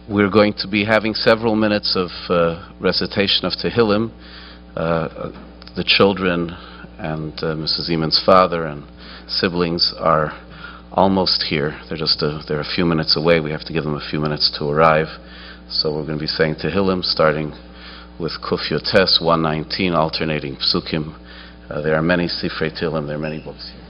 We're going to be having several minutes of recitation of Tehillim. The children and Mrs. Ziman's father and siblings are almost here. They're a few minutes away. We have to give them a few minutes to arrive. So we're going to be saying Tehillim, starting with Kuf Yotes 119, alternating Psukim. There are many Sifrei Tehillim. There are many books here.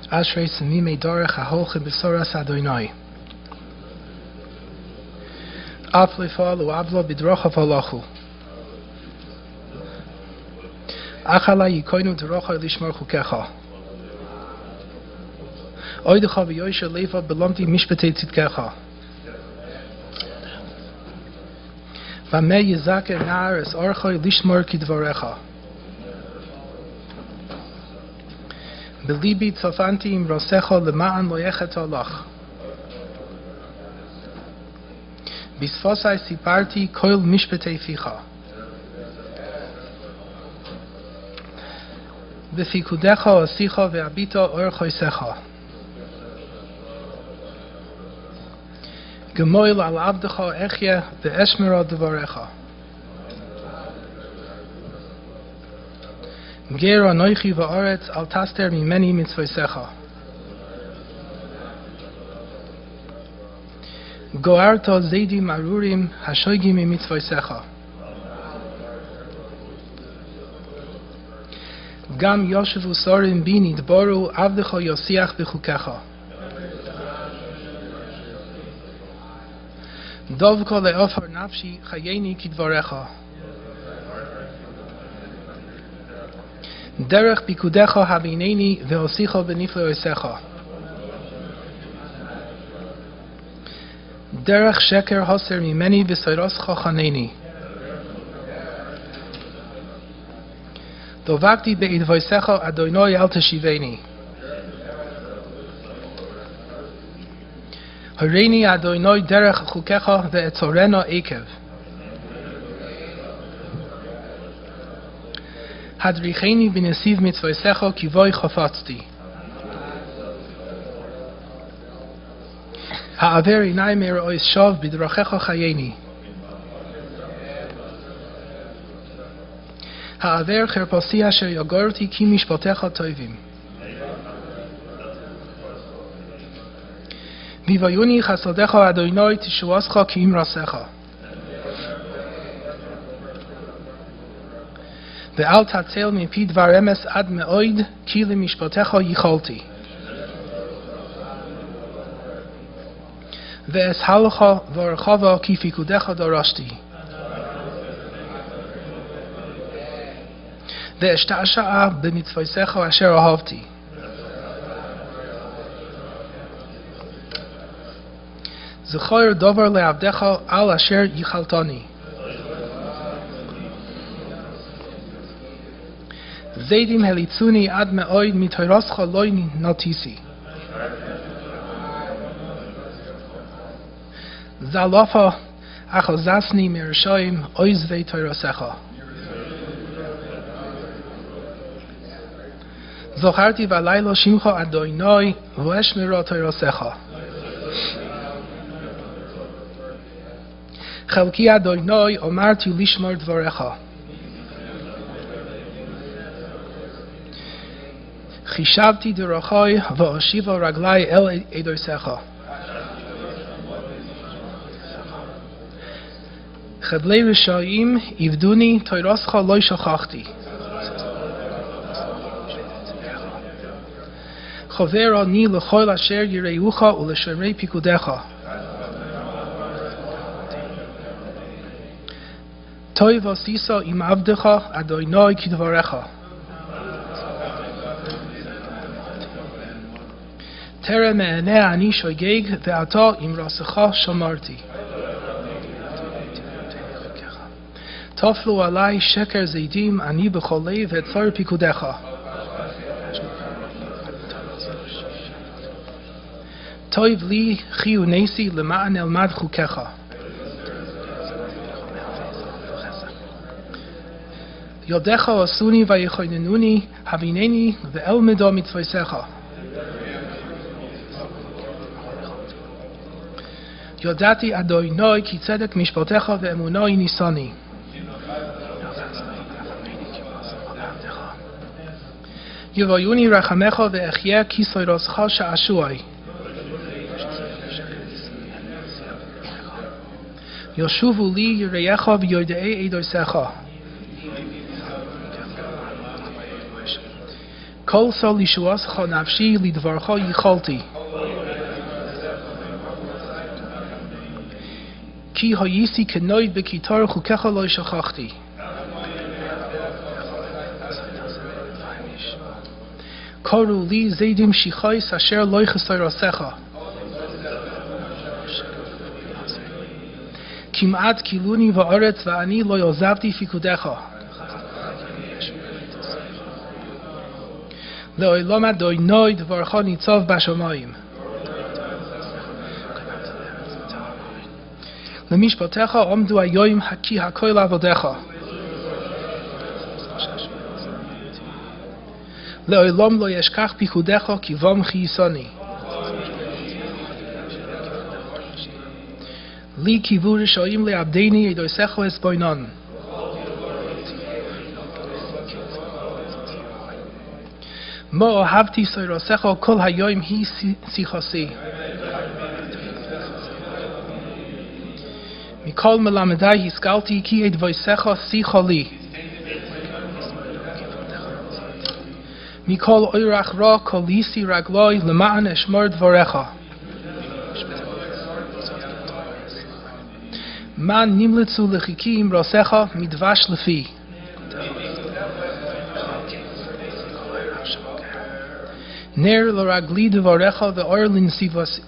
Ashrei Tzimimei Dorech HaHolchim B'Soras Adonai Af Lefa Lu'avlo B'Drochav Halachu Achala Yikoinu D'Rocha Lishmar Chukecha Oidecha V'Yosher Leva B'Lomti Mishpetei Tzidkecha V'Ameh Yizaker Na'ar Es Orchoi Lishmar Kidvarecha Belibi tzofanti im rosecho lema'an lo yechet alach. Bisfosai siparti koil mishpetei ficha. Befikudecha osicha ve'abita or choisecha. Gemoil al avdecha echye ve'eshmera devarecha. Ger anoichi va'aretz al taster mimeni mitzvosecha. Goarto zedi marurim hashoigim mitzvosecha. Gam yoshevu sorim bini dboru avdecha yosiach b'chukecha. Dovko le'ofar nafshi chayeni kidvarecha. Derech bikudecha havineni ve'osicha b'nifle osecha. Derech sheker hoser mimeni v'soiroscha chaneni. Dovakti be'idvoisecha Adonai al teshiveni. Hareini Adonai derech chukecha ve'etzorena ekev. Hadricheni b'nesiv mitzvosecha kivoi chafatzti. Ha'aver inai me'ro'is shav b'drachecha chayeni. Ha'aver cherposi asher yagorti ki mishpatecha tovim. Vivayuni chasadecha Adonai tishuascha ki imrasecha. Ve'al tatzel mipi dvar emes ad me'oid ki lemishpatecha yicholti. Ve'es halacha v'orchava ki fikudecha darashti. Ve'eshta'asha'a b'mitzvosecha asher ahavti. Zechor dover le'avdecha al asher yichaltani. Zedim helitzuni ad me'oid mitoiroscha loy notisi. Zalofa achozasni merishoim oizvei toirosecha. Zocharti v'alaylo shimcha Adonai v'eshmira toirosecha. Chelki Adonai omarti lishmar dvarecha. Chishavti derachai va'oshiva raglai el edosecha. Chedlei rishayim ivduni toiroscha loy shachachti. Chover ani lechoil asher yireucha ulesherei pikudecha. Toiv osisa im avdecha Adonai kidvarecha. טרם מענה אני שוגג ואתה אמרסך שמרתי. טפלו עלי שקר זדים אני בכל לב אצור פיקודך. טוב לי חיונסי למען אלמד חוקיך. ידיך עשוני ויכוננוני הבינני ואלמדו מצוותיך. ידעתי אדוני כי צדק משפטך ואמונוי ניסני. יביאוני רחמך ואחיה כי סוירסך שעשועי. ישובו לי יראיך ויודעי עדותיך. כל סול ישועתך נפשי לדברך ייחלתי. כי הייתי כנויד בכיתר חוקיך לא שכחתי. קראו לי זדים שיחייס אשר לא יחסרסך. כמעט כילוני בארץ ואני לא עזבתי פיקודך. לעולם אדוני דברך ניצב בשמיים. למשפטך עמדו היום כי הכל עבודך. לעולם לא ישכח פיקודך כי בם חייסני. לי קיוו רשעים לעבדני עדותיך אסבונן. מה אהבתי סוירסך כל היום היא שיחסי. מכל מלמדי השכלתי כי עדותיך שיחה לי. מכל אורח רע קוליסי רגלי למען אשמור דבריך. מה נמלצו לחיקי אמרסך מדבש לפי. נר לרגלי דבריך ואור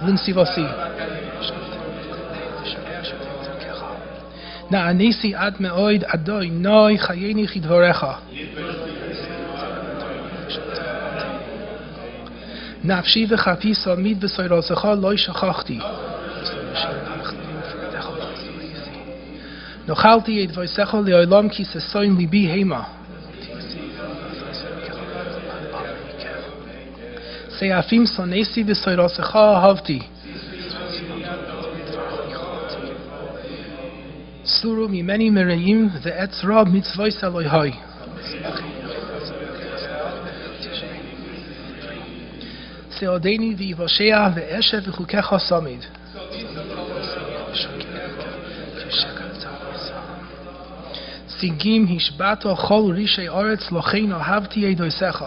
לנסיבוסי. נעניסי עד מאוד אדוני חייני כדבריך. נפשי וכפי תמיד בסוירסך לא שכחתי. נאכלתי את דבריך לעולם כי ששון ליבי המה. סעפים שונאתי בסוירסך אהבתי. סורו ממני מרעים ועץ רב מצוות אלוהי. סעודני ויבושע ואשב וחוקיך סמיד. שיגים השבעת כל רישי ארץ לכן אהבתי עדותיך.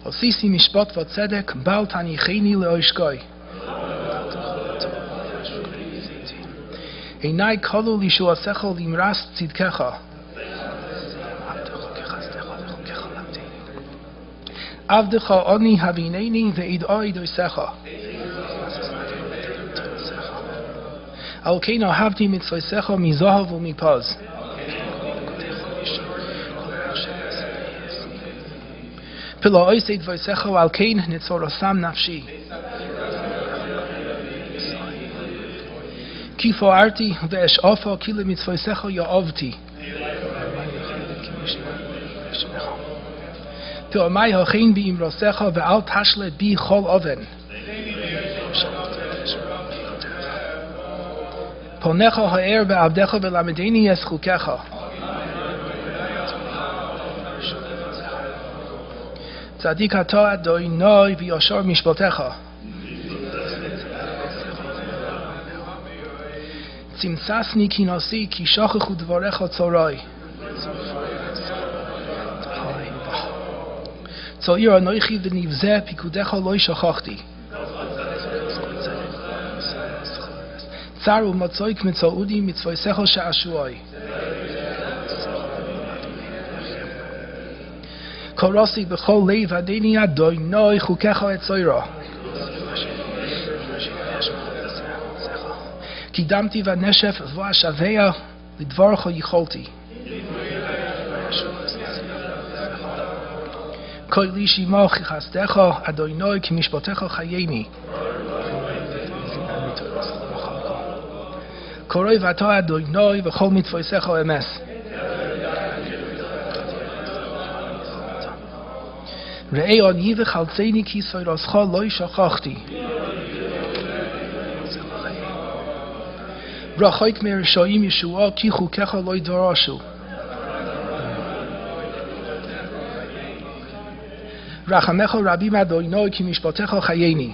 עשיתי משפט וצדק בל תניחני לאשקי. עיני כלו לישועתך למרס צדקך. עבדך אני הבינני ואדעי עדותיך. על כן אהבתי מצוותיך מזהב ומפז. פלאי דבריך ועל כן נצורסם נפשי. כי פארתי ואשאפה כי למצוותיך יאהבתי. פעמי הכן באמרסך ואל תשלט בי כל אבן. פניך האר בעבדך ולמדני את חוקיך. צדיק אתה אדוני וישר משפטך. צמצסני כינוסי כי שכחו דבריך צורי. צעיר אנוכי ונבזה פיקודך לא שכחתי. צר ומצויק מצאודי מצוותיך שעשועי. קורסי בכל לב עדיני אדוני חוקיך אצוירה. קידמתי ונשף ואשביה לדברך יכולתי. קולי שימה כי חסדך אדוני כי משפטך חייני. קורא ואתה אדוני וכל מצוותיך אמס. ראה עני וחלצני כי סוירסך לא שכחתי. רחוק מרשעים ישועה כי חוקיך לא דרשו. רחמך רבים אדוני כי משפטך חייני.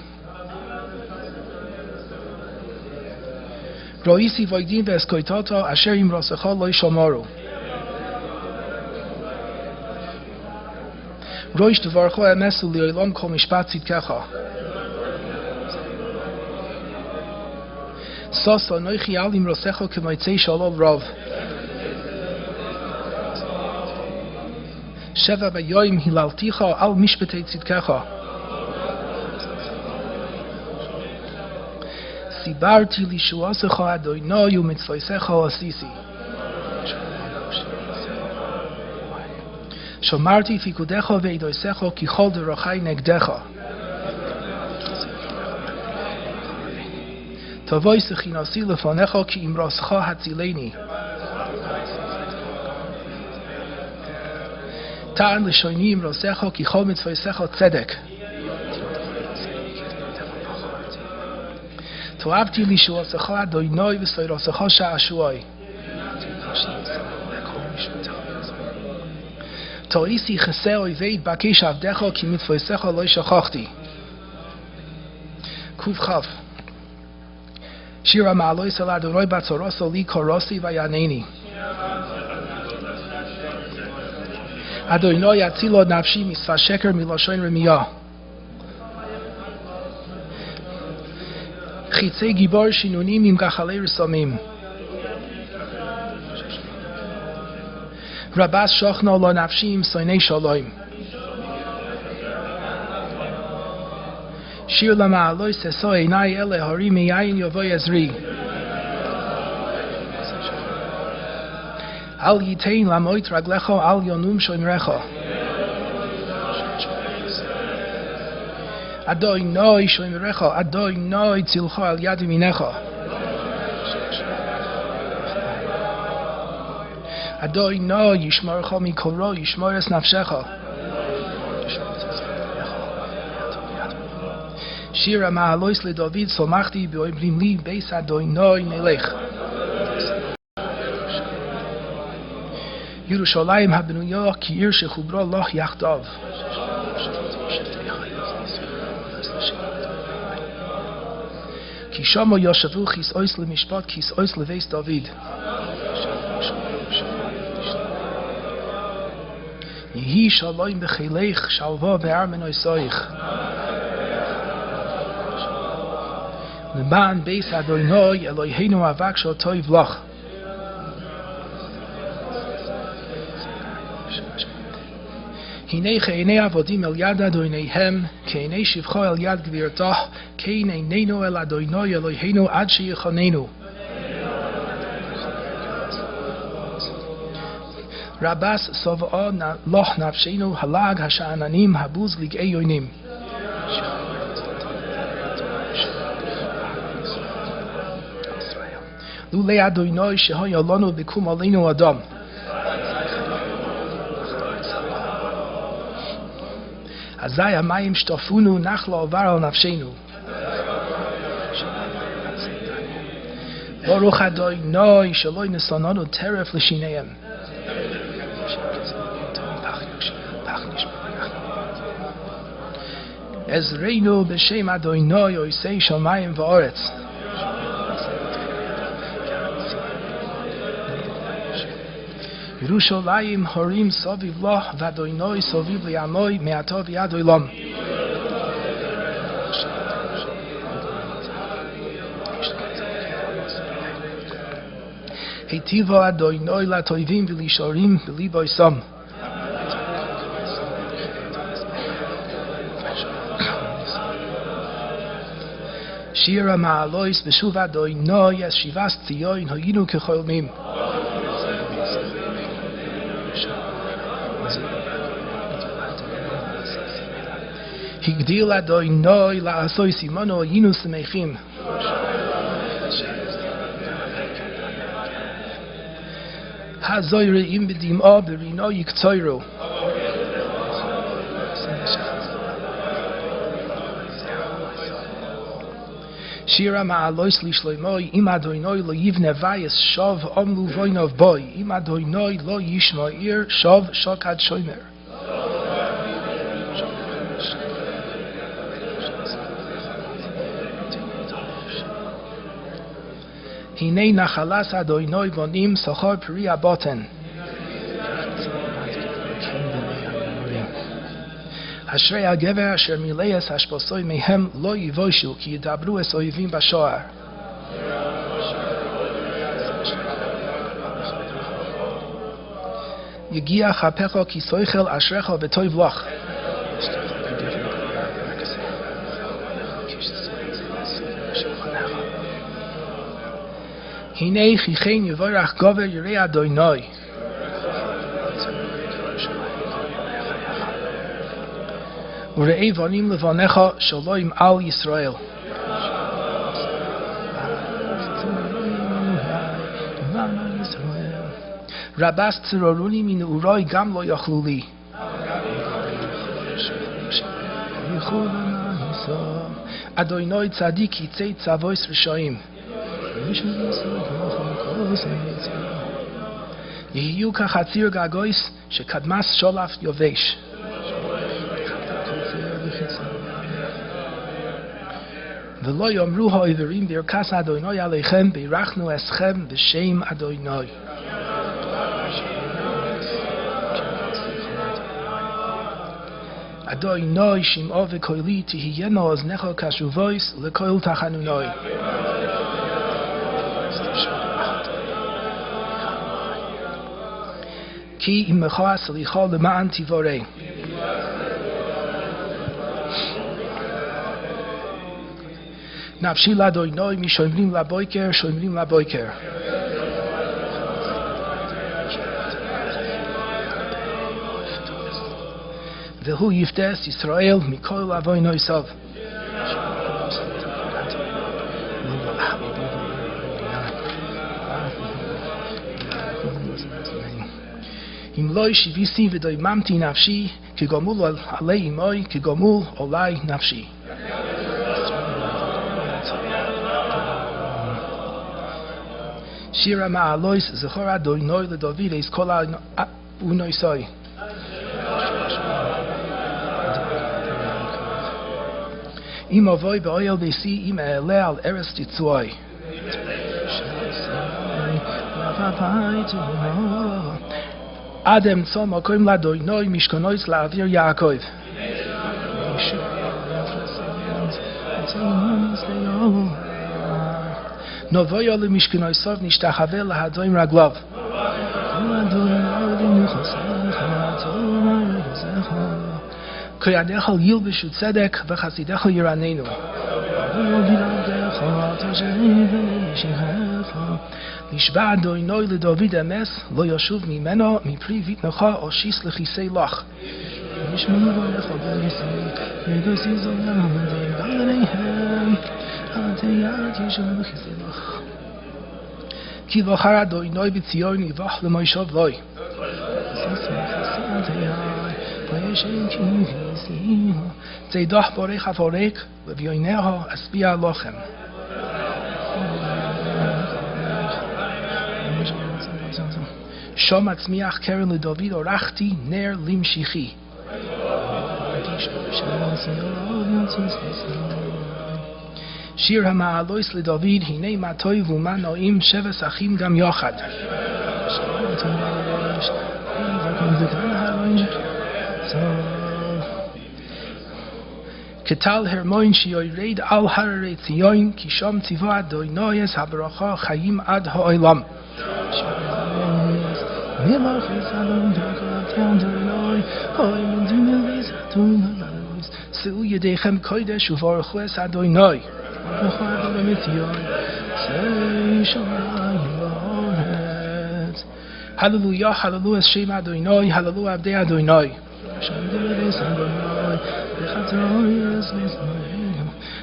ראיתי וידים והזכויתות אשר אמרסך לא שמרו. ראש דברך אמס ולעולם כל משפט צדקך. שש אנוכי על אמרסך כמוצאי שלל רב. שבע ביום הללתיך על משפטי צדקך. סיברתי לישועתך אדוני ומצוותיך עשיתי. שמרתי פיקודך ועדותיך כי כל דרכי נגדך. תבואי שכינתי לפניך כי אמרסך הצילני. טען לשוני אמרסך כי כל מצוותיך צדק. תאהבתי לישועתך אדוני וסוירסך שעשועי. תוריסי חסר אויבי יתבקש עבדך כי מצוותיך לא שכחתי. ק"כ שיר המעלות אל אדוני בצרוסו לי קורסי ויענני. אדוני יצילו נפשי משפת שקר מלשון רמיה. חיצי גיבור שינונים עם גחלי רסמים. רבס שוכנו לו נפשי עם שונאי שלום. שיר למעלות ששא עיני אלה הרים מיין יבוא עזרי. אל ייתן למות רגליך אל ינום שומרך. אדוני שומרך, אדוני צילך על יד ימינך. אדוני ישמרך מקורו, ישמור את נפשך. שיר המעלות לדוד שמחתי באומרים לי בית אדוני נלך. ירושלים הבנויה כעיר שחוברה לך יחדיו. כי שמה ישבו כיסאוס למשפט כיסאוס לבית דוד. יהי שלום בחילך שלווה בארמנותיך. למען בית אדוני אלוהינו אבקש טוב לך. הנה כעיני עבדים אל יד אדוניהם, כעיני שבחו אל יד גבירתו, כן עינינו אל אדוני אלוהינו עד שיחוננו. רבס שבעה לך נפשנו הלעג השאננים הבוז לגאי יונים. לולי אדוני שהיה לנו בקום עלינו אדם. אזי המים שטפונו נחלה עבר על נפשנו. ברוך אדוני שלא נשנאנו טרף לשיניהם. עזרנו בשם אדוני עושי שמיים וארץ. ירושלים הרים סביב לו ואדוני סביב לעמי מעתה ועד עולם. היטיבו אדוני לטובים ולישרים בליבו שם. שיר המעלויס בשוב אדוני אז שיבס ציון היינו כחולמים. הגדיל אדוני לעשוי סימנו היינו שמחים. הזוירים בדמעה ברינו יקצוירו. שיר המעלויס לשלומוי אם אדוני לא יבנה וייס שוב עמלו ויינוב בוי אם אדוני לא ישמע עיר שוב שוקד שומר. הנה נחלת אדוני בונים שכר פרי הבטן. אשרי הגבר אשר מילאס השפוסוי מהם לא יבושו כי ידברו את אויבים בשוער. יגיע כפיך כי שכל אשריך וטוב לך. הנה כי כן יברך גבר ירא אדוני. וראה בנים לבניך שלום על ישראל. רבס צרורוני מנעורי גם לא יאכלו לי. אדוני צדיק יצא צבויס רשעים. יהיו כחציר גגויס שקדמס שולף יובש. ולא יאמרו האויבים ברכת אדוני עליכם בירכנו אתכם בשם אדוני. אדוני שמעו וקולי תהיינה אוזניך קשובויס לכל תחנוני. כי עמך הסליחה למען תבורא. נפשי לאדוני משומרים לבוקר שומרים לבוקר. והוא יפדס ישראל מכל עוונותיו. אם לא ישיביסי ודוממתי נפשי כגמול עלי אמוי כגמול עלי נפשי. שיר המעלויס זכור אדוני לדוד את כל עוונותיו. אם אבוי באוהל ביתי אם אעלה על ארץ תצועי. עד אמצא מקום לאדוני משכנויס לאוויר יעקב. נבוא למשכנויסיו נשתחווה להדרים רגליו. כי ידיך ילבשו צדק וחסידיך ירננו. נשבע אדוני לדוד אמס לא ישוב ממנו מפרי בטנך אושיס לכיסא לך. כי בחר אדוני בציון יבח למושב לוי. צידך בורך אפורק וביוניה אשביע לכם. שום עצמיח קרן לדוד ערכתי נר למשיחי. שיר המעלויס לדוד הנה מה טוב ומה נעים שבס אחים גם יחד. כטל הרמון שיורד על הררי ציון כי שם ציווה אדוני את הברכה חיים עד העולם. שאו ידיכם קודש וברכו את אדוני. Hallelujah, hallelujah, Shem Adonai, hallelujah, Abdei Adonai.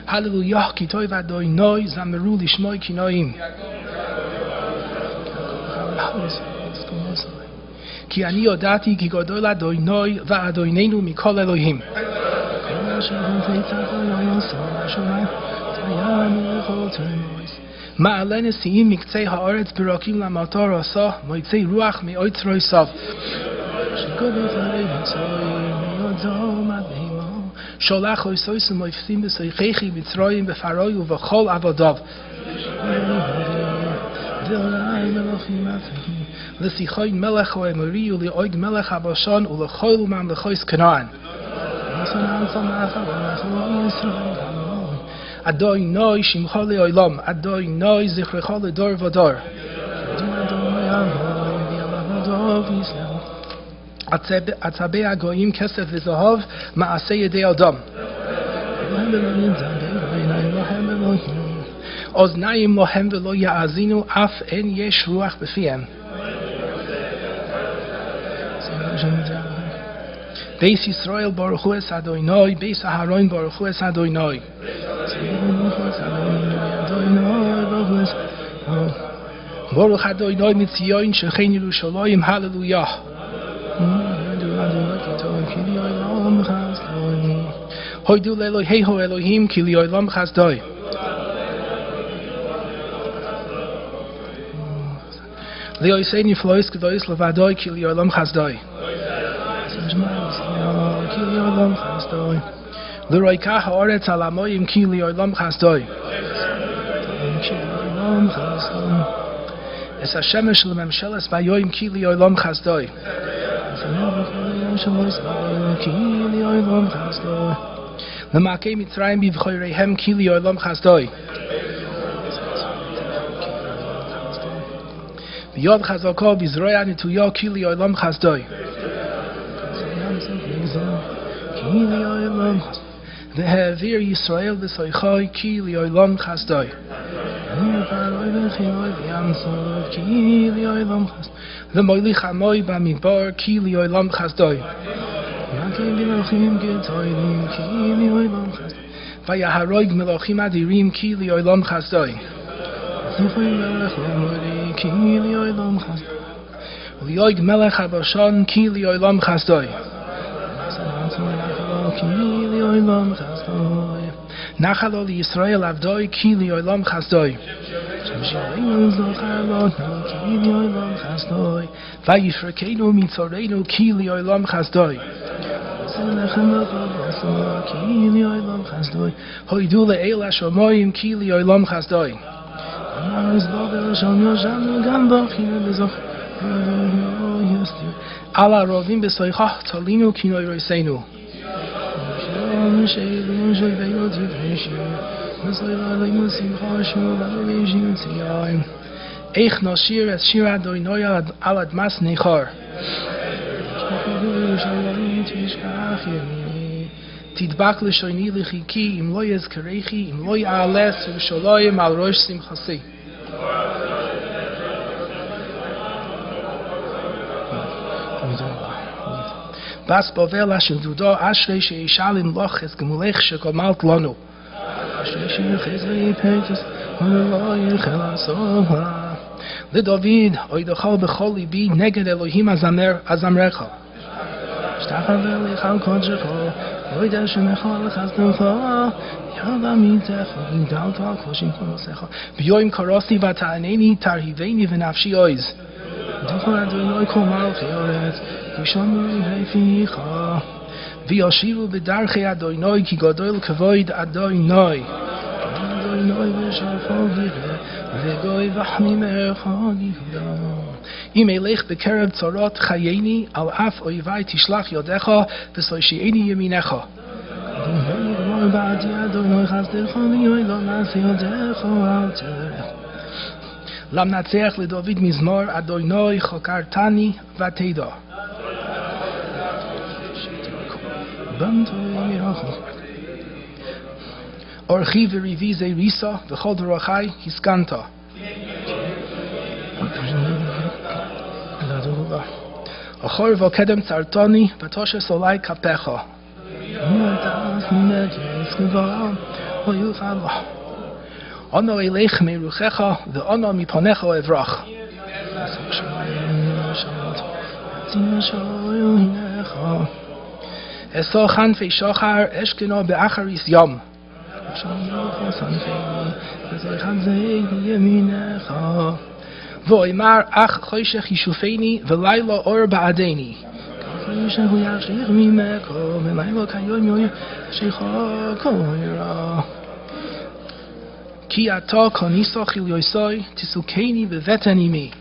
Hallelujah, Kitoi Adonai, Zameru Lishmoi Kinoim. Ki ani yodati ki gadol Adonai va Adonenu mikol Elohim. Ma'alen esiim miktzei haaretz berakim lamatar asa moitzei ruach me'oitz roisav. Sholach oisois u'moifsim b'soichechi b'tzroyim b'faroi u'v'chol avodav. L'sichoin melech ha'emori u'li'oid melech ha'bashan u'l'chol u'mamlechois Canaan. Adonai shimcha le'olam, Adonai zichrecha ledor v'dor. Atzabei hagoyim kesef v'zahav ma'aseh yedei adam. Oznayim lohem v'lo ya'azinu af en yesh ruach b'fihem. Beis Yisrael Baruch Hu es Adonai, Beis Aharon Baruch Hu es Adonai. Baruch Adonai Mitzion Shechein Yerushalayim, Hallelujah. Hoidu le'Eloheinu Elohim ki li'olam chazdoi. Le'oiseini flois gdois levadoi ki li'olam chazdoi. L'roika ha'oretz al hamoyim ki li'olam chazdoi. Es hashemesh le'memsheles bayoyim ki li'olam chazdoi. L'makei Mitzrayim bivchoreihem ki li'olam chazdoi. B'yod chazaka b'zroya nituya ki li'olam chazdoi. V'ha'avir Yisrael v'soichai ki li'olam chazdoi. V'moilich hamoy b'midbar ki li'olam chazdoi. V'yaharoig melachim adirim ki li'olam chazdoi. V'yoig melech habashan ki li'olam chazdoi. Nachalo Yisrael Avdoi ki li'olam chazdoi. Vayifrekeinu mitzoreinu ki li'olam chazdoi. Hoidu le'el hashamoyim ki li'olam chazdoi. Ala rovim b'soichah tolinu ki noiroseinu. Eich nashir es shir Adonai al admas nechar. Tidbak l'shoini l'chiki im lo yezkerechi im lo ya'ales v'sholayim al rosh simchasi. Bas bovel asher dudo ashrei sheishalim loch es gemulech shekomalt lanu. Ashrei shechizrei peitus ha'loyim chelasova. L'David oidachal b'chol libi neged Elohim azamrecha. Shtachar v'lichal kodshecha oida shemechal chazdocha yada mitecha v'indalta koshim konosecha b'yoim karasi v'ta'aneni tarhiveni v'nafshi oiz. D'chol Adonai kol malchi oretz Yishamri heificha V'yashivu b'darchei Adonai ki gadol kavoid Adonai Adonai v'shafo v'ire v'goy v'chmimecha givda Im elech b'kerev tzorot chayeni al af oivai tishlach yodecha v'soishieni yeminecha Adonai ba'adi Adonai chazdecha v'yoy lo nasi yodecha al terech Lamnatzeach leDavid mizmor Adonai chokartani v'teida. Orchi v'rivi ze risa, v'chol derachai hiskanta. Achor v'kedem tzartani, v'toshe solai kapecha. Ono eleich meruchecha, v'ono miponecha evrach. Eso chanfei shachar eshkeno be'acharis yom. Vo'imar ach choshech yishufeni v'layla or ba'adeni. Ki ata koniso chil yoisoi tisukeni v'veteni mi.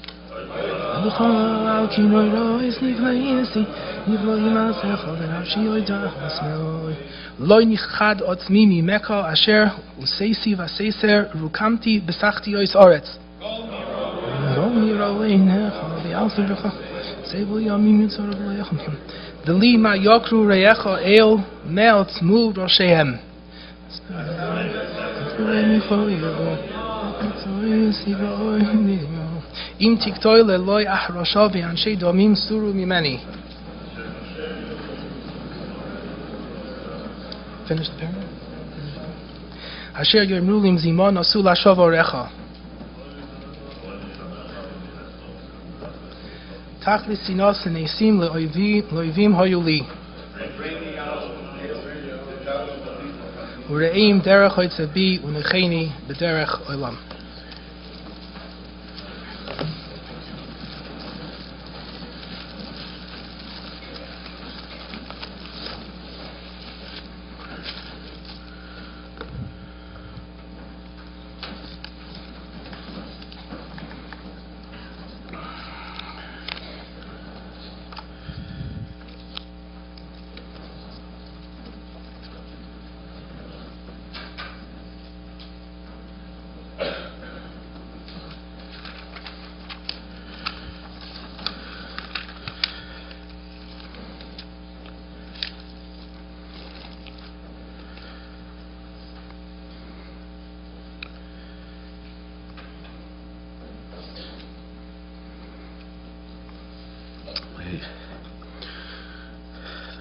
Loi nichad otzmi mimeka asher useisi vaseser rukamti besachti yois oretz. V'li ma yokru reyecha el me'ot mu roshehem. Im tiktoi leloi ahrosha v'anshei domim suru mimeni. Finish the paragraph. Asher yomrulim Ziman asu lashav orecha. Tachlis sinas nesim le'oivim hayuli. Ureim derech hoitzabi unecheni b'derech olam.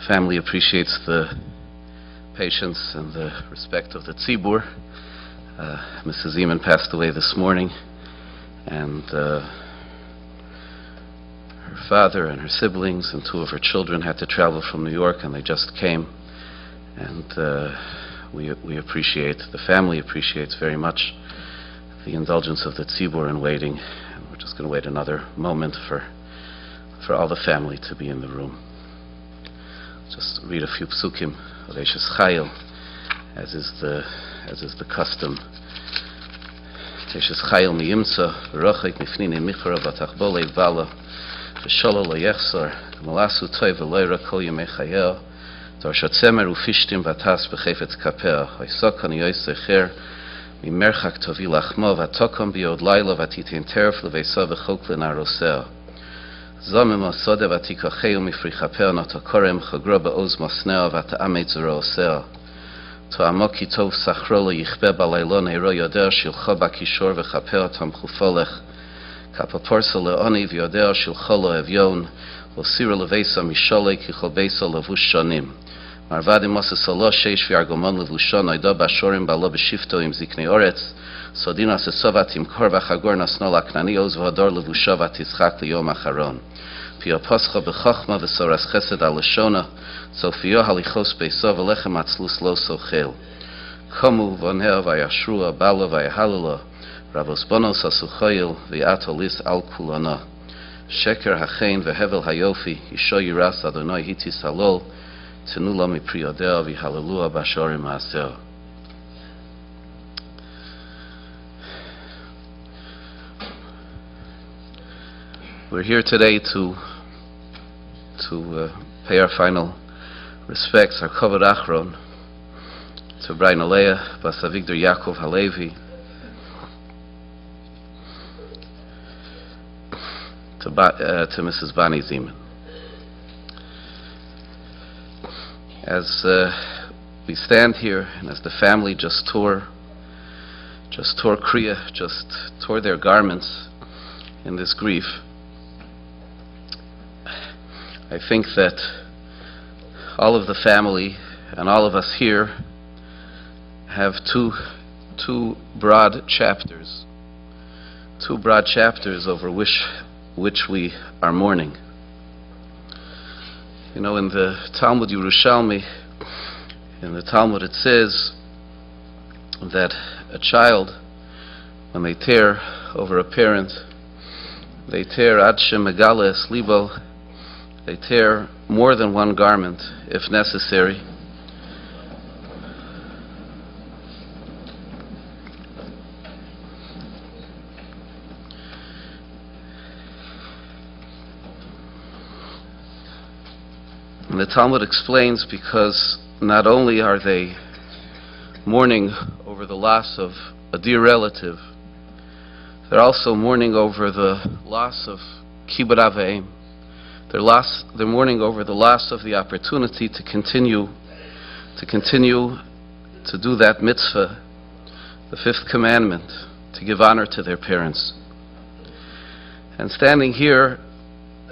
Family appreciates the patience and the respect of the tzibur. Mrs. Ziman passed away this morning, and her father and her siblings and two of her children had to travel from New York, and they just came. And we appreciate, the family appreciates very much the indulgence of the tzibur in waiting. And we're just going to wait another moment for all the family to be in the room. Just read a few psukim of Eishes Chayil, as is the custom. Eishes Chayil miyimtza v'rochek mifnine michra v'tachbo le'vala v'sholo lo yechsor g'malasu toiv v'loira kol yemei chayel dorshat semer ufishtim v'tas b'chefetz kapeh ha'isokon yoysecher mimerchak tovi lachmo v'atokom bi'od laila v'titin terf l'veisa v'chok l'naroseh Zamim asode v'tikacheu mifri chapeh natakorem chagro ba'oz masneo v'ta'amet zero oseh To'amo ki tov sachro lo yichbe b'lailon eiro yoder shilcho b'kishor v'chapeh tamchufolech kapaporsa le'oni v'yoder shilcho lo evyon v'sira leveisa misholei kichol beisa levush shonim marvadim ose salo sheish v'argomon levushon oido b'ashorim b'alo b'shifto im ziknei oretz Sodina sesovat im kor v'chagor nasno laknani oz v'ador levusha v'titzchak liyom acharon. Pio poscha b'chochma v'soras chesed al leshona, Sofio halichos beiso v'lechem atzlus lo sochel. Komu v'oneo v'yashrua balo v'yahalula, Ravos bonos asuchoyil v'yato lis al kulana. Sheker hachein v'hevel hayofi, Isho yiras Adonai hitis halol, Tenula mipriodeo v'halelua b'ashorim ha'aseo. We're here today to pay our final respects, our kavod achron, to Brian Alea, Bas Avigdor Yaakov Halevi, to Mrs. Bani Ziman. As we stand here and as the family just tore kriya, just tore their garments in this grief, I think that all of the family and all of us here have two broad chapters over which we are mourning. You know, in the Talmud Yerushalmi, in the Talmud it says that a child, when they tear over a parent, they tear ad shemegale es libo, they tear more than one garment if necessary. And the Talmud explains because not only are they mourning over the loss of a dear relative, they're also mourning over the loss of kibbud av v'em. They're mourning over the loss of the opportunity to continue to do that mitzvah, the fifth commandment, to give honor to their parents. And standing here,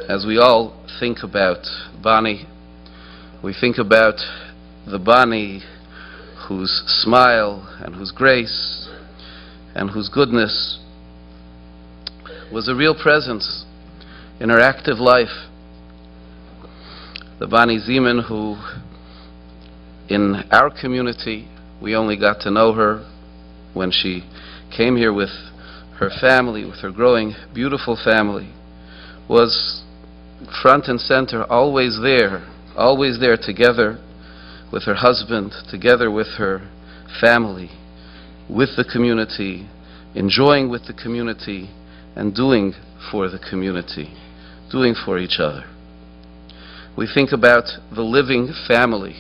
as we all think about Bani, we think about the Bani whose smile and whose grace and whose goodness was a real presence in her active life. The Bani Ziman, who in our community we only got to know her when she came here with her family, with her growing beautiful family, was front and center, always there together with her husband, together with her family, with the community, enjoying with the community, and doing for the community, doing for each other. We think about the living family,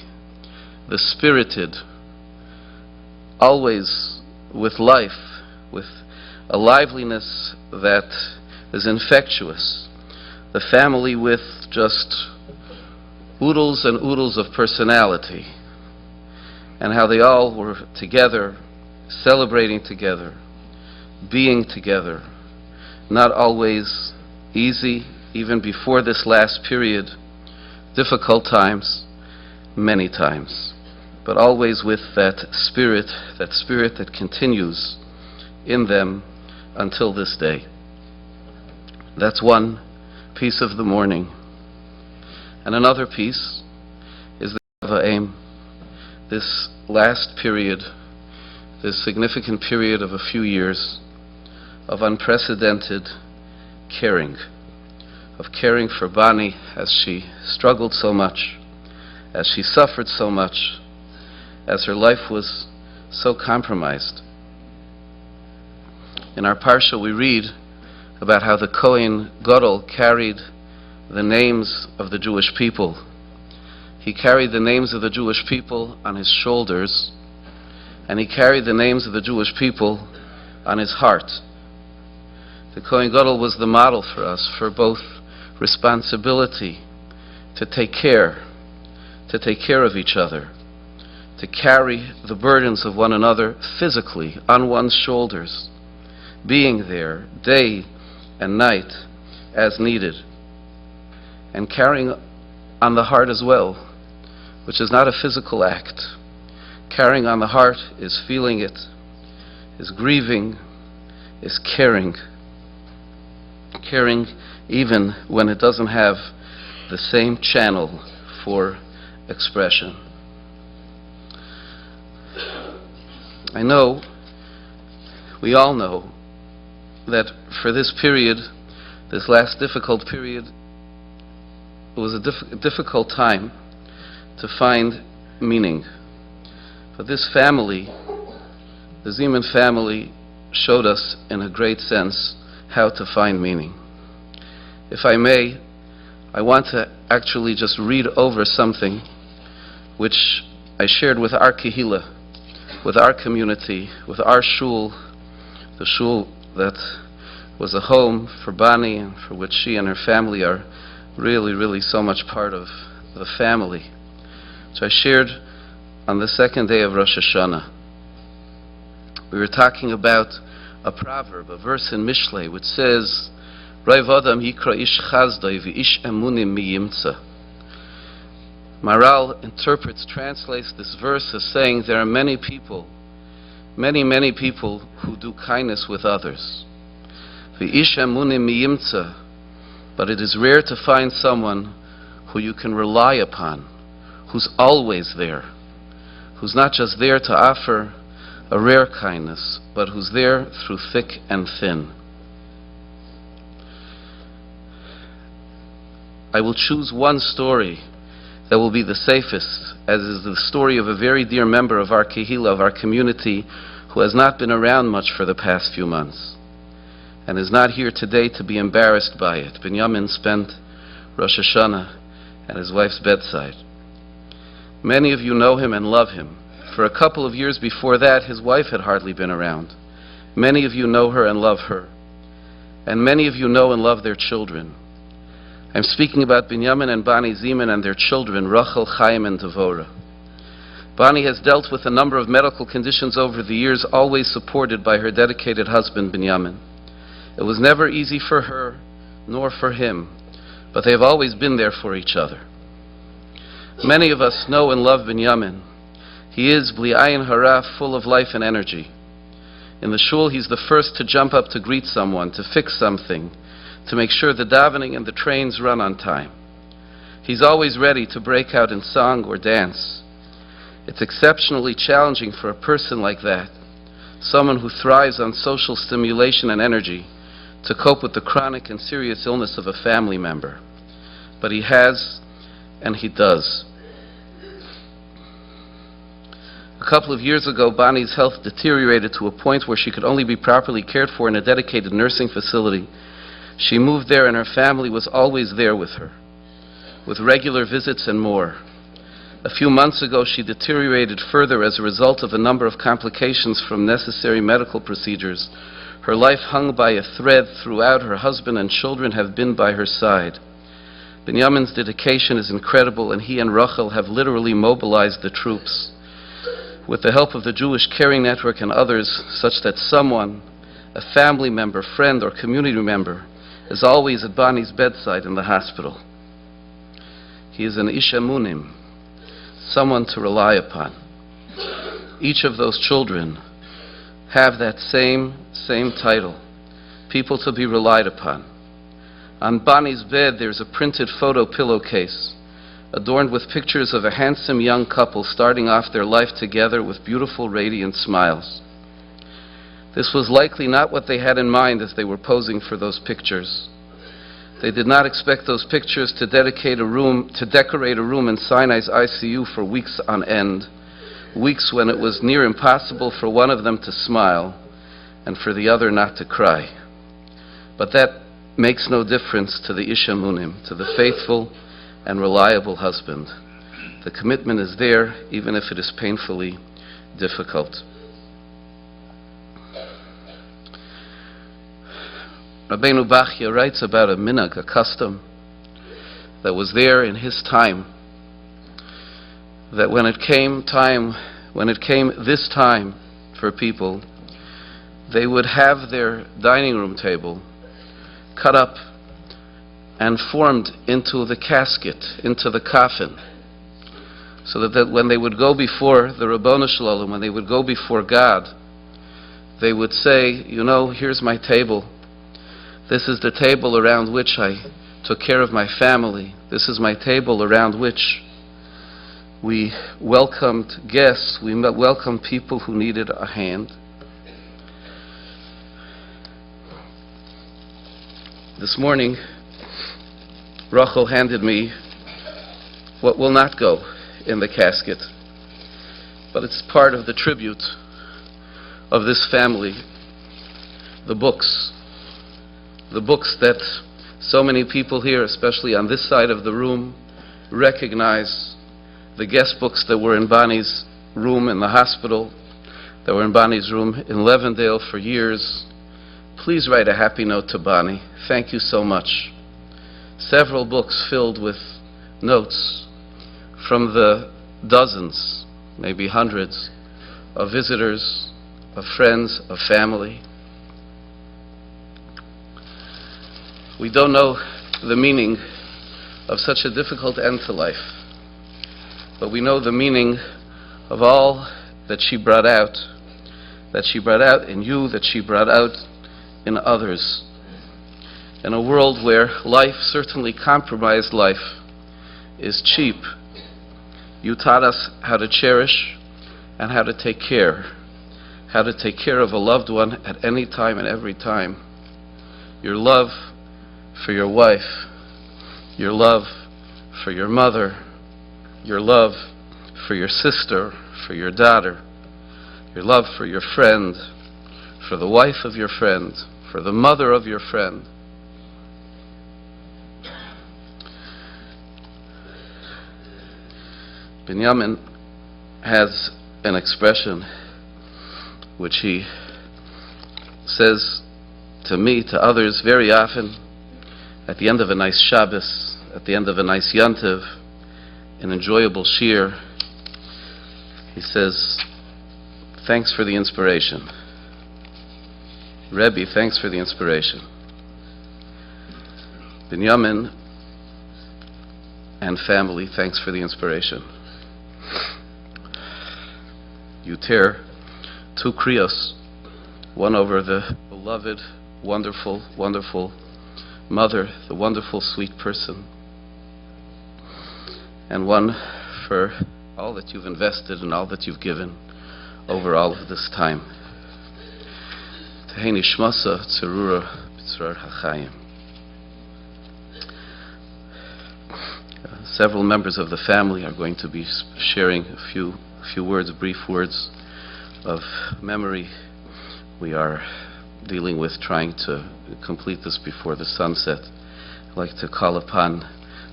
the spirited, always with life, with a liveliness that is infectious, the family with just oodles and oodles of personality, and how they all were together, celebrating together, being together. Not always easy, even before this last period, difficult times, many times, but always with that spirit that continues in them until this day. That's one piece of the mourning. And another piece is the Va'em, this last period, this significant period of a few years of unprecedented caring, of caring for Bani as she struggled so much, as she suffered so much, as her life was so compromised. In our Parsha we read about how the Kohen Gadol carried the names of the Jewish people. He carried the names of the Jewish people on his shoulders, and he carried the names of the Jewish people on his heart. The Kohen Gadol was the model for us for both responsibility to take care of each other, to carry the burdens of one another physically on one's shoulders, being there day and night as needed, and carrying on the heart as well, which is not a physical act. Carrying on the heart is feeling it, is grieving, is caring. Caring even when it doesn't have the same channel for expression. I know, we all know, that for this period, this last difficult period, it was a difficult time to find meaning. But this family, the Ziman family, showed us in a great sense how to find meaning. If I may, I want to actually just read over something which I shared with our kehillah, with our community, with our shul, the shul that was a home for Bani and for which she and her family are really, really so much part of the family. So I shared on the second day of Rosh Hashanah. We were talking about a proverb, a verse in Mishlei, which says, Rav Adam yikra ish chazdoi v'ish emunim miyimtza. Maral interprets, translates this verse as saying there are many people, many people who do kindness with others. V'ish emunim miyimtza. But it is rare to find someone who you can rely upon, who's always there, who's not just there to offer a rare kindness, but who's there through thick and thin. I will choose one story that will be the safest, as is the story of a very dear member of our kehillah, of our community, who has not been around much for the past few months, and is not here today to be embarrassed by it. Binyamin spent Rosh Hashanah at his wife's bedside. Many of you know him and love him. For a couple of years before that, his wife had hardly been around. Many of you know her and love her. And many of you know and love their children. I'm speaking about Binyamin and Bani Ziman and their children, Rachel, Chaim, and Devorah. Bani has dealt with a number of medical conditions over the years, always supported by her dedicated husband, Binyamin. It was never easy for her, nor for him, but they have always been there for each other. Many of us know and love Binyamin. He is, bli ayin hara, full of life and energy. In the shul, he's the first to jump up to greet someone, to fix something, to make sure the davening and the trains run on time. He's always ready to break out in song or dance. It's exceptionally challenging for a person like that, someone who thrives on social stimulation and energy, to cope with the chronic and serious illness of a family member. But he has, and he does. A couple of years ago, Bani's health deteriorated to a point where she could only be properly cared for in a dedicated nursing facility. She moved there, and her family was always there with her, with regular visits and more. A few months ago, she deteriorated further as a result of a number of complications from necessary medical procedures. Her life hung by a thread throughout. Her husband and children have been by her side. Binyamin's dedication is incredible, and he and Rachel have literally mobilized the troops, with the help of the Jewish Caring Network and others, such that someone, a family member, friend, or community member, is always at Bani's bedside in the hospital. He is an ish emunim, someone to rely upon. Each of those children have that same title, people to be relied upon. On Bani's bed, there's a printed photo pillowcase adorned with pictures of a handsome young couple starting off their life together with beautiful, radiant smiles. This was likely not what they had in mind as they were posing for those pictures. They did not expect those pictures to decorate a room in Sinai's ICU for weeks on end, weeks when it was near impossible for one of them to smile and for the other not to cry. But that makes no difference to the ish emunim, to the faithful and reliable husband. The commitment is there, even if it is painfully difficult. Rabbeinu Bachya writes about a minhag, a custom that was there in his time, that when it came this time for people, they would have their dining room table cut up and formed into the casket, into the coffin, so that when they would go before the Rabbanu Shalom, when they would go before God, they would say, you know, here's my table. This is the table around which I took care of my family. This is my table around which we welcomed guests. We welcomed people who needed a hand. This morning, Rachel handed me what will not go in the casket, but it's part of the tribute of this family, the books that so many people here, especially on this side of the room, recognize, the guest books that were in Bani's room in the hospital, that were in Bani's room in Levendale for years. Please write a happy note to Bani. Thank you so much. Several books filled with notes from the dozens, maybe hundreds of visitors, of friends, of family. We don't know the meaning of such a difficult end to life, but we know the meaning of all that she brought out in you, that she brought out in others. In a world where life, certainly compromised life, is cheap, you taught us how to cherish and how to take care of a loved one at any time and every time. Your love for your wife, your love for your mother, your love for your sister, for your daughter, your love for your friend, for the wife of your friend, for the mother of your friend. Binyamin has an expression which he says to me, to others, very often at the end of a nice Shabbos, at the end of a nice Yantiv, an enjoyable shir. He says, "Thanks for the inspiration. Rebbe, thanks for the inspiration." Binyamin and family, thanks for the inspiration. You tear two kriyos, one over the beloved, wonderful, wonderful mother, the wonderful, sweet person, and one for all that you've invested and all that you've given over all of this time. Tehei nishmasa tzarura b'tzrar hachayim. Several members of the family are going to be sharing a few words, brief words of memory. We are dealing with trying to complete this before the sunset. I'd like to call upon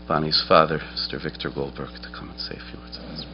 Bonnie's father, Mr. Victor Goldberg, to come and say a few words of this.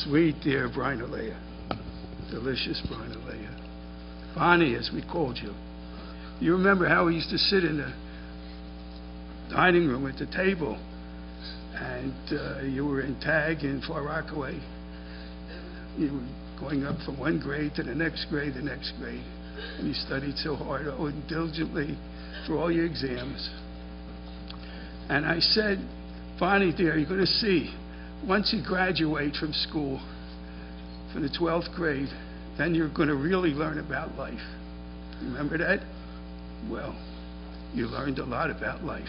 Sweet, dear Brian Alea. Delicious Brian Alea. Bonnie, as we called you. You remember how we used to sit in the dining room at the table, and you were in Tag in Far Rockaway. You were going up from one grade to the next grade, and you studied so hard and diligently for all your exams. And I said, Bonnie, dear, you're going to see, once you graduate from school, from the 12th grade, then you're going to really learn about life. Remember that? Well, you learned a lot about life.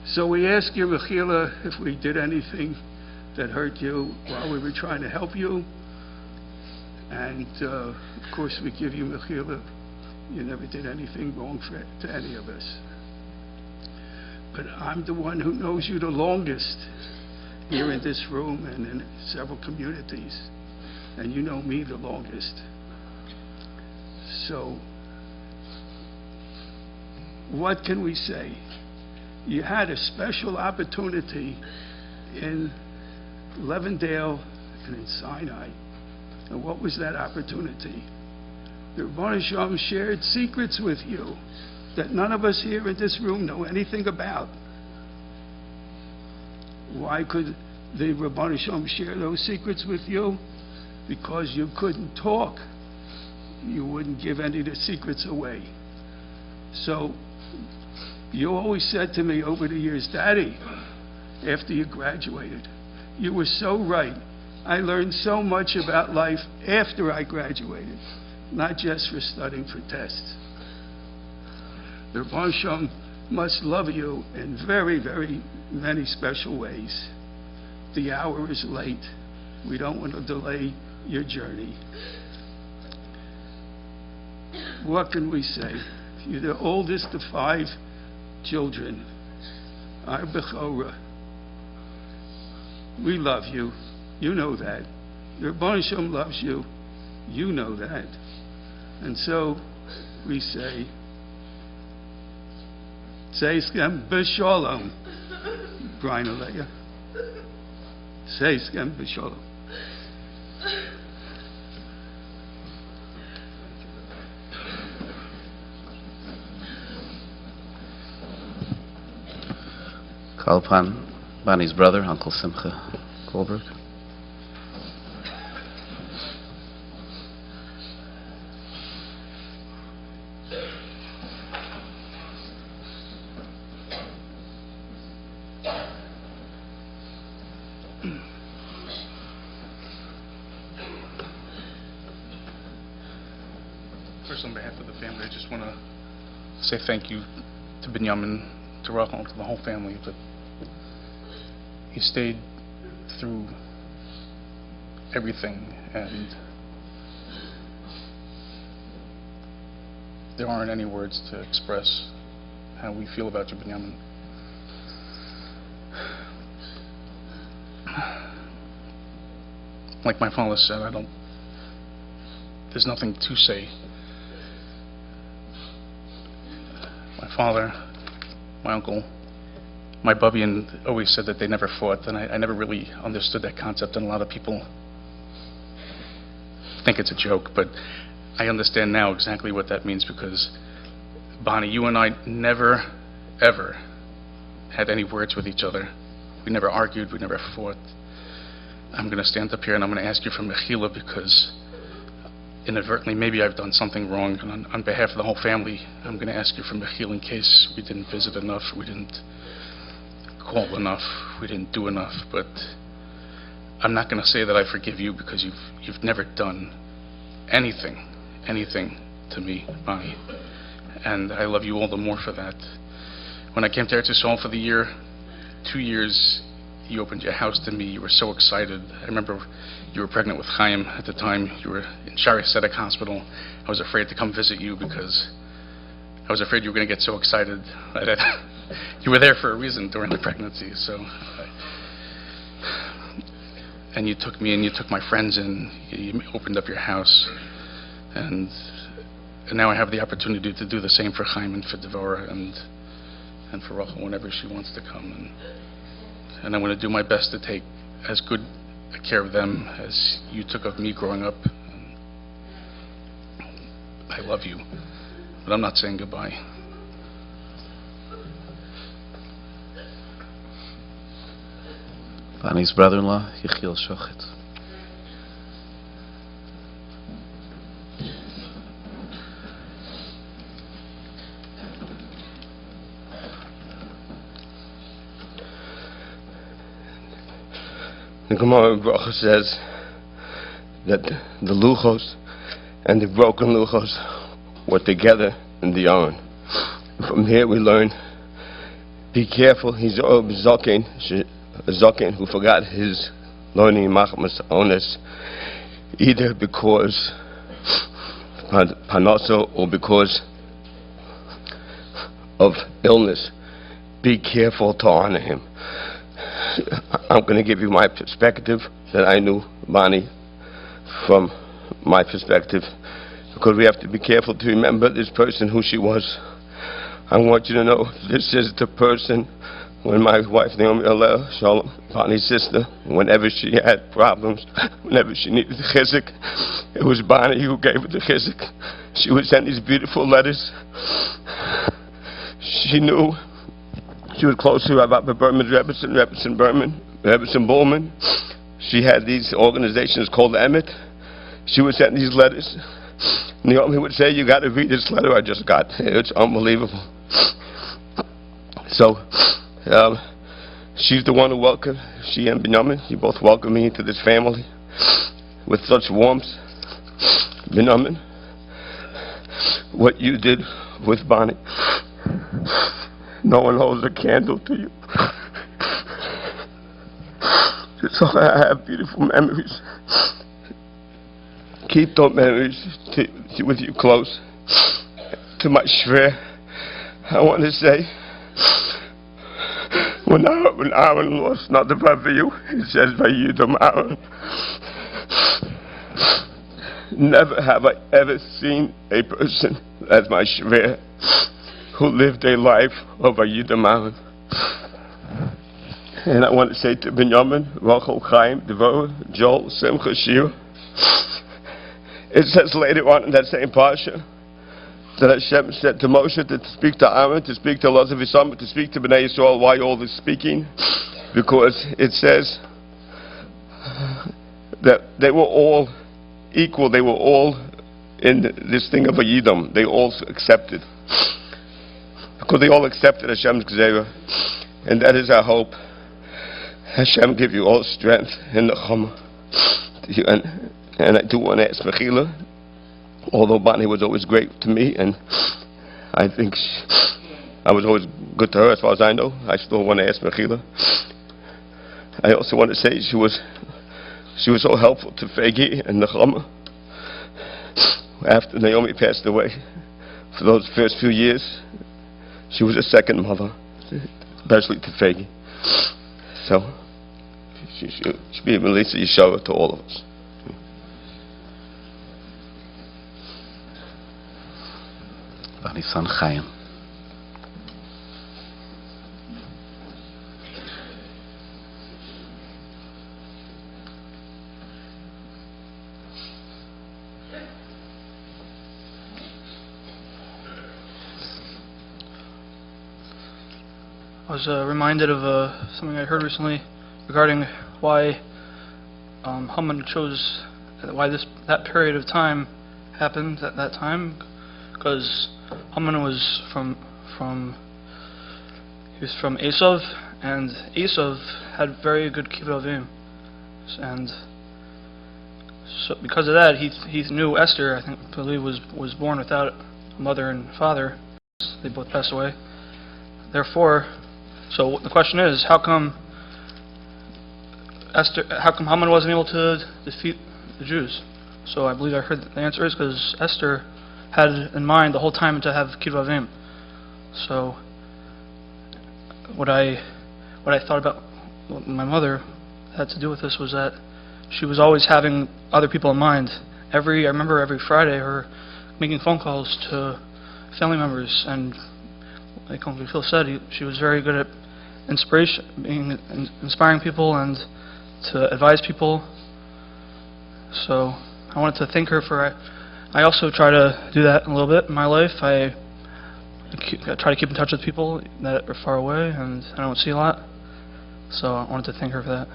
So we asked you, Mechila, if we did anything that hurt you while we were trying to help you. And, of course, we give you Mechila. You never did anything wrong to any of us. But I'm the one who knows you the longest here in this room and in several communities, and you know me the longest. So, what can we say? You had a special opportunity in Levendale and in Sinai. And what was that opportunity? The Rebbeinu Shalom shared secrets with you that none of us here in this room know anything about. Why could the Rebbeinu Shalom share those secrets with you? Because you couldn't talk. You wouldn't give any of the secrets away. So, you always said to me over the years, Daddy, after you graduated, you were so right. I learned so much about life after I graduated, not just for studying for tests. The Rebbeinu Shalom must love you in very, very many special ways. The hour is late. We don't want to delay your journey. what can we say? You're the oldest of 5 children. Our Bechora. We love you. You know that. Your Bar Shem loves you. You know that. And so we say Skem B'Shalom, Brian Alea. Skem B'Shalom. Call upon Bonnie's brother, Uncle Simcha Goldberg. First, on behalf of the family, I just want to say thank you to Binyamin, to Rachel, to the whole family. But he stayed through everything, and there aren't any words to express how we feel about you, Binyamin. Like my father said, there's nothing to say. My father, my uncle, my Bubbian always said that they never fought, and I never really understood that concept, and a lot of people think it's a joke, but I understand now exactly what that means, because Bonnie, you and I never, ever had any words with each other. We never argued, we never fought. I'm going to stand up here and I'm going to ask you for mechila, because inadvertently maybe I've done something wrong, and on behalf of the whole family, I'm going to ask you for mechila in case we didn't visit enough, we didn't call enough, we didn't do enough. But I'm not going to say that I forgive you, because you've never done anything to me, Bonnie, and I love you all the more for that. When I came to Eretz Yisrael for the year, 2 years, you opened your house to me. You were so excited. I remember you were pregnant with Chaim at the time. You were in Shari Tzedek Hospital. I was afraid to come visit you because I was afraid you were going to get so excited. You were there for a reason during the pregnancy. And you took me and you took my friends in. You opened up your house. And now I have the opportunity to do the same for Chaim and for Devorah and for Rachel whenever she wants to come. And I'm going to do my best to take as good care of them as you took of me growing up. I love you, but I'm not saying goodbye. Bonnie's brother-in-law, Yechiel Shochet. The Gemara in Bracha says that the luchos and the broken luchos were together in the Aron. From here we learn, be careful, he's a Zokin who forgot his learning machmas onus, either because panoso or because of illness. Be careful to honor him. I'm going to give you my perspective that I knew Bonnie from my perspective, because we have to be careful to remember this person who she was. I want you to know this is the person when my wife Naomi Alea, Shalom, Bonnie's sister, whenever she had problems, whenever she needed the chizik, it was Bonnie who gave her the chizik. She would send these beautiful letters. She knew. She was close to Rabbi Berman, Rebbetzin Berman, Rebbetzin Bullman. She had these organizations called Emet. She would send these letters. Naomi would say, you got to read this letter I just got. It's unbelievable. So, she's the one who welcomed, she and Binyamin, you both welcomed me into this family with such warmth. Binyamin, what you did with Bonnie, no one holds a candle to you. So I have beautiful memories. Keep those memories with you close. To my shver, I want to say, when Aaron lost not the you, it says by Yidam Aaron. Never have I ever seen a person as my shver who lived a life of a Yidam Aaron. And I want to say to Benjamin, Rachel, Chaim, Devorah, Joel, Simcha, Shir. It says later on in that same parsha that Hashem said to Moshe to speak to Aaron, to speak to Elazar V'Samar, to speak to Bnei Yisrael. Why all this speaking? Because it says that they were all equal. They were all in this thing of a Yidam. They all accepted. Because they all accepted Hashem's Gzeirah. And that is our hope. Hashem give you all strength in the Chama. And I do want to ask Mechila, although Bonnie was always great to me, and I think I was always good to her as far as I know, I still want to ask Mechila. I also want to say she was so helpful to Fegi and the Chama. After Naomi passed away, for those first few years, she was a second mother, especially to Fegi. So, she should be a Melissa Yeshua to all of us. Nisan Chaim. I was reminded of something I heard recently regarding why Haman chose, why that period of time happened at that time, because Haman was from Esav, and Esav had very good kibbutz, and so because of that, he knew Esther. I believe was born without a mother and father. They both passed away. Therefore, so the question is, how come Haman wasn't able to defeat the Jews? So I believe I heard the answer is because Esther had in mind the whole time to have kibbutz. So what I thought about what my mother had to do with this was that she was always having other people in mind. I remember every Friday her making phone calls to family members, and like Uncle Phil said, she was very good at inspiring people and to advise people. So I wanted to thank her for. I also try to do that a little bit in my life. I try to keep in touch with people that are far away and I don't see a lot. So I wanted to thank her for that.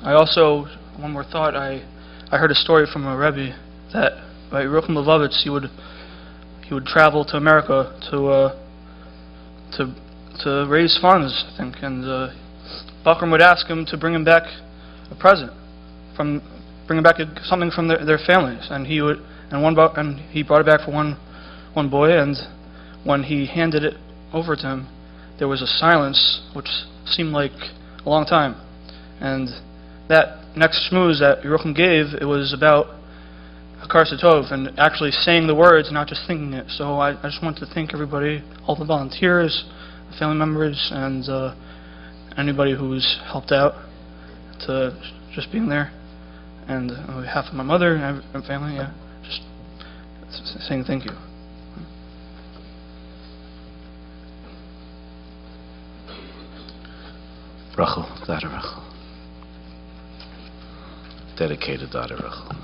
I also, one more thought, I heard a story from a Rebbe that by Yerucham Levovitz, he would travel to America to raise funds, I think, and Bakram would ask him to bring him back a present, bring him back something from their families, and he brought it back for one boy, and when he handed it over to him, there was a silence which seemed like a long time, and that next shmooze that Yerucham gave, it was about Hakar Satov, and actually saying the words, not just thinking it. So I just want to thank everybody, all the volunteers, family members, and anybody who's helped out to just being there. And on behalf of my mother and family, just saying thank you. Rachel, daughter Rachel. Dedicated daughter Rachel.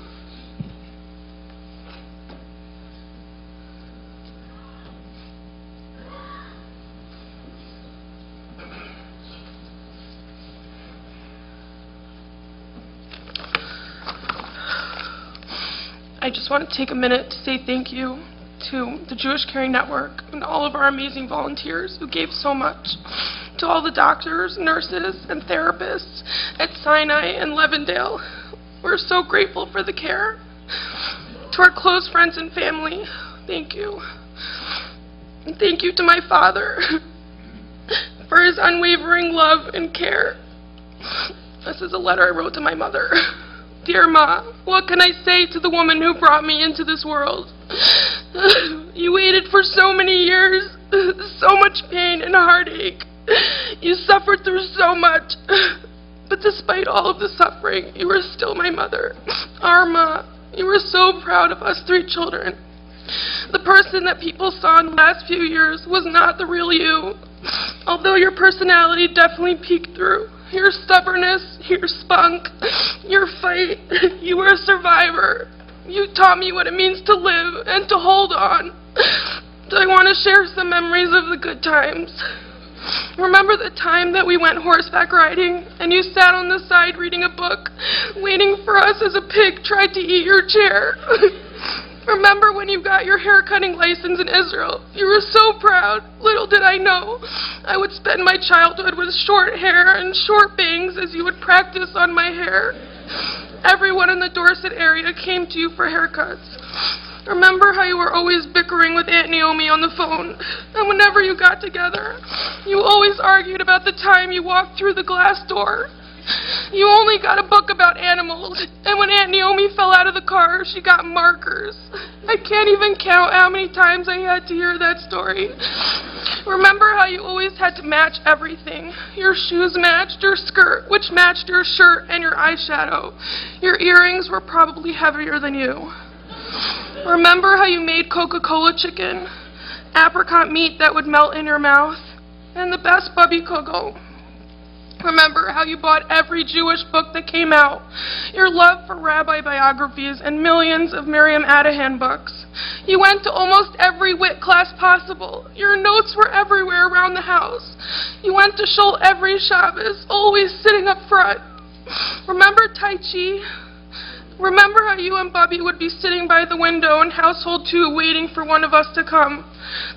I just want to take a minute to say thank you to the Jewish Caring Network and all of our amazing volunteers who gave so much, to all the doctors, nurses, and therapists at Sinai and Levendale. We're so grateful for the care. To our close friends and family, thank you. And thank you to my father for his unwavering love and care. This is a letter I wrote to my mother. Dear Ma, what can I say to the woman who brought me into this world? You waited for so many years, so much pain and heartache. You suffered through so much. But despite all of the suffering, you were still my mother. Arma, you were so proud of us 3 children. The person that people saw in the last few years was not the real you. Although your personality definitely peeked through. Your stubbornness, your spunk, your fight. You were a survivor. You taught me what it means to live and to hold on. I want to share some memories of the good times. Remember the time that we went horseback riding and you sat on the side reading a book, waiting for us as a pig tried to eat your chair? Remember when you got your haircutting license in Israel? You were so proud. Little did I know I would spend my childhood with short hair and short bangs as you would practice on my hair. Everyone in the Dorset area came to you for haircuts. Remember how you were always bickering with Aunt Naomi on the phone? And whenever you got together, you always argued about the time you walked through the glass door. You only got a book about animals, and when Aunt Naomi fell out of the car, she got markers. I can't even count how many times I had to hear that story. Remember how you always had to match everything? Your shoes matched your skirt, which matched your shirt and your eyeshadow. Your earrings were probably heavier than you. Remember how you made Coca-Cola chicken, apricot meat that would melt in your mouth, and the best Bubby Kogo? Remember how you bought every Jewish book that came out, your love for rabbi biographies, and millions of Miriam Adahan books. You went to almost every wit class possible. Your notes were everywhere around the house. You went to shul every Shabbos, always sitting up front. Remember Tai Chi? Remember how you and Bubby would be sitting by the window in household 2 waiting for one of us to come?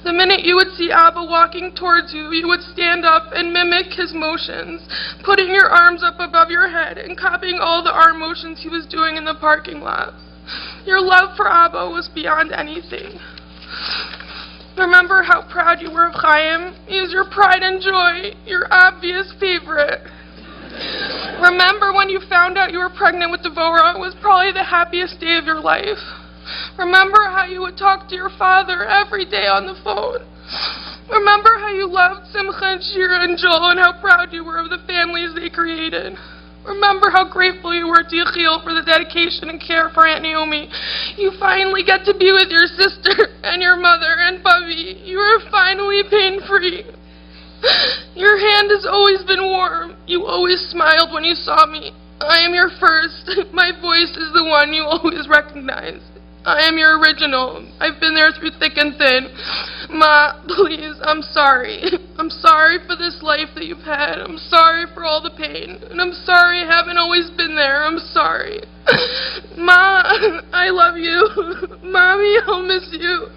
The minute you would see Abba walking towards you, you would stand up and mimic his motions, putting your arms up above your head and copying all the arm motions he was doing in the parking lot. Your love for Abba was beyond anything. Remember how proud you were of Chaim? He is your pride and joy, your obvious favorite. Remember when you found out you were pregnant with Devorah? It was probably the happiest day of your life. Remember how you would talk to your father every day on the phone. Remember how you loved Simcha and Shira and Joel and how proud you were of the families they created. Remember how grateful you were to Yechiel for the dedication and care for Aunt Naomi. You finally get to be with your sister and your mother and Bubby. You are finally pain-free. Your hand has always been warm. You always smiled when you saw me. I am your first. My voice is the one you always recognize. I am your original. I've been there through thick and thin. Ma, please, I'm sorry. I'm sorry for this life that you've had. I'm sorry for all the pain. And I'm sorry I haven't always been there. I'm sorry. Ma, I love you. Mommy, I'll miss you.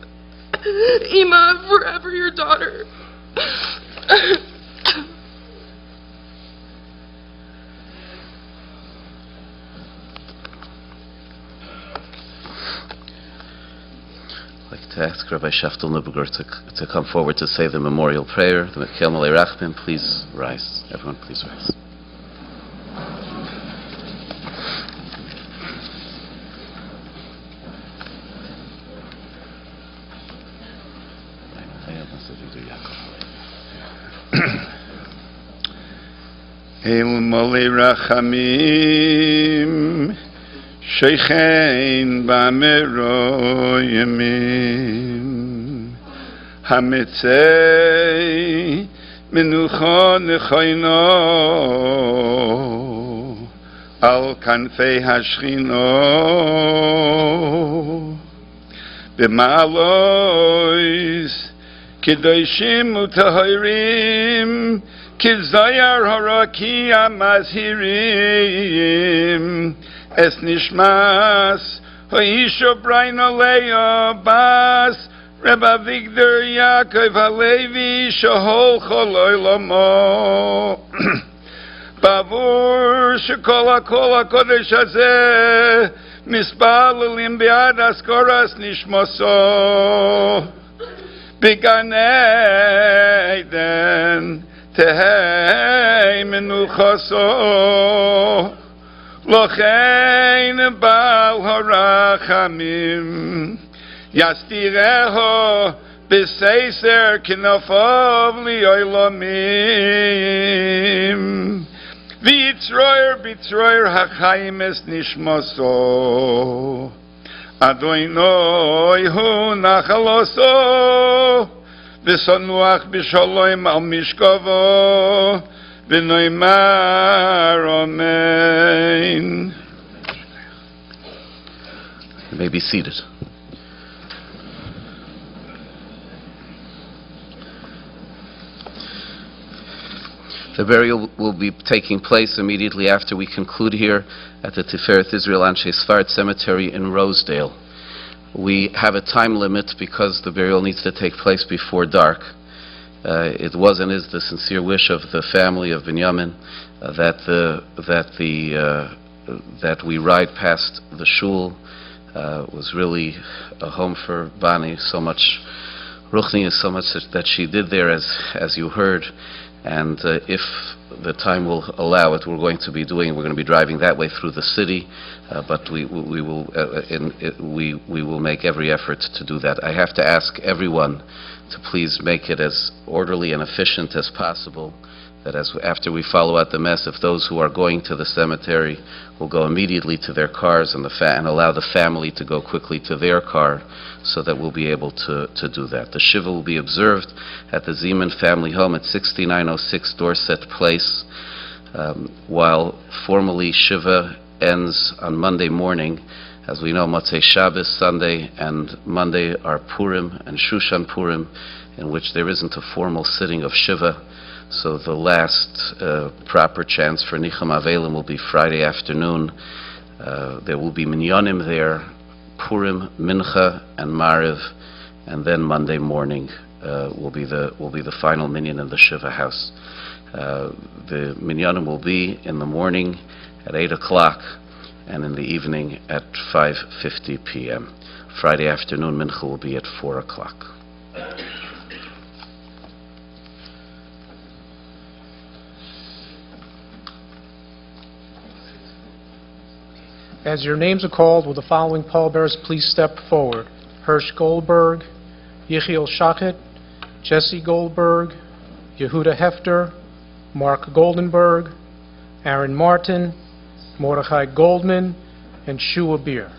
Ima, forever your daughter. I'd like to ask Rabbi Shaftel Nuberger to come forward to say the memorial prayer. The Mekel Malei Rachmim, please rise. Everyone, please rise. El Malei Rachamim Sheikhein Ba'meroyimim Hamitzei Menucha Nechoino Al Kanfei Hashchino B'ma'alois Kedoshim Utahirim Kizayar Haraki Amazhirim Es Nishmas Hoisho Braino Leia Bas Reba Vigdor Yaakov Halevi Shahol Choloi Lomo Bavur Shekola Kola Kodesh Hazeh Mispalalim Be'ad Askoras Nishmoso Began Eden Tehei Menuchaso Lochein Baal Harachamim Yastireho Beseiser Kinofov Lioilomim Vitzroyer Hachayim Es Nishmoso Adoinoi Hu Nachaloso V'sonuach b'sholom al mishkavo v'noimar amen. You may be seated. The burial will be taking place immediately after we conclude here at the Tiferet Israel Anshe Sfard Cemetery in Rosedale. We have a time limit because the burial needs to take place before dark. It was and is the sincere wish of the family of Binyamin that we ride past the shul. Was really a home for Bani. So much ruchnius, so much that she did there, as you heard. And if the time will allow it, we're going to be driving that way through the city, but we will make every effort to do that. I have to ask everyone to please make it as orderly and efficient as possible, that after we follow out the mess, if those who are going to the cemetery will go immediately to their cars and allow the family to go quickly to their car, so that we'll be able to do that. The Shiva will be observed at the Ziman family home at 6906 Dorset Place, while formally Shiva ends on Monday morning. As we know, Motzei Shabbos, Sunday, and Monday are Purim and Shushan Purim, in which there isn't a formal sitting of Shiva. So the last proper chance for Nicham Avelim will be Friday afternoon. There will be minyanim there, Purim, Mincha, and Mariv, and then Monday morning will be the final minyan in the Shiva house. The minyanim will be in the morning at 8 o'clock and in the evening at 5:50 p.m. Friday afternoon Mincha will be at 4 o'clock. As your names are called, will the following pallbearers please step forward? Hirsch Goldberg, Yechiel Shachet, Jesse Goldberg, Yehuda Hefter, Mark Goldenberg, Aaron Martin, Mordechai Goldman, and Shua Beer.